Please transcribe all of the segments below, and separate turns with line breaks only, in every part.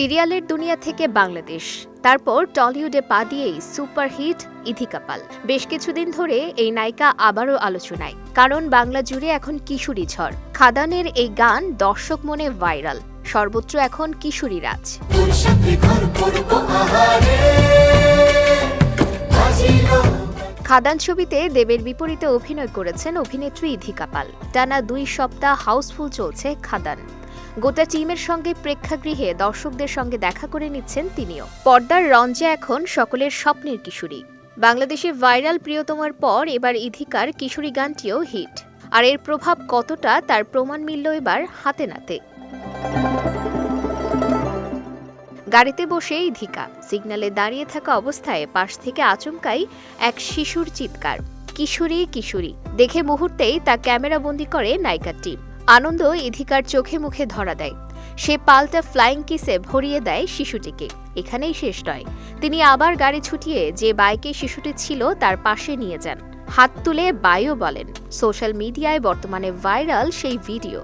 সিরিয়ালের দুনিয়া থেকে বাংলাদেশ, তারপর টলিউডে পা দিয়েই সুপারহিট ইথিকা পাল। বেশ কিছুদিন ধরে এই নায়িকা আবারও আলোচনায়, কারণ বাংলা জুড়ে এখন কিশোরী ঝড়। খাদানের এই গান দর্শক মনে ভাইরাল, সর্বত্র এখন কিশোরী রাজ। খাদান ছবিতে দেবের বিপরীতে অভিনয় করেছেন অভিনেত্রী ইথিকা পাল। টানা 2 সপ্তাহ হাউসফুল চলছে খাদান। গোটা টিমের সঙ্গে প্রেক্ষাগৃহে দর্শকদের সঙ্গে দেখা করে নিচ্ছেন তিনিও। পর্দার রঞ্জে এখন সকলের স্বপ্নের কিশোরী। বাংলাদেশে ভাইরাল প্রিয়তমার পর এবার ইথিকার কিশোরী গানটিও হিট, আর এর প্রভাব কতটা তার প্রমাণ মিলল এবার হাতে নাতে। গাড়িতে বসে ইথিকা, সিগন্যালে দাঁড়িয়ে থাকা অবস্থায় পাশ থেকে আচমকাই এক শিশুর চিৎকার, কিশোরী কিশোরী দেখে মুহূর্তেই তা ক্যামেরাবন্দি করে নায়িকার টিম। আনন্দ ইথিকার চোখে মুখে ধরা দেয়। সে পাল্টা ফ্লাইং কিসে ভরিয়ে দেয় শিশুটিকে। এখানেই শেষ নয়, তিনি আবার গাড়ি ছুটিয়ে যে বাইকে শিশুটি ছিল তার পাশে নিয়ে যান, হাত তুলে বাইও বলেন। সোশ্যাল মিডিয়ায় বর্তমানে ভাইরাল সেই ভিডিও।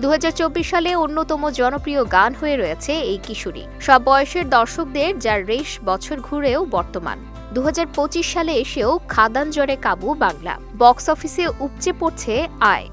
2024 সালে অন্যতম জনপ্রিয় গান হয়ে রয়েছে এই কিশোরী, সব বয়সের দর্শকদের, যার রেশ বছর ঘুরেও বর্তমান। 2025 সালে এসেও খাদান জ্বরে কাবু বাংলা, বক্স অফিসে উপচে পড়ছে আয়।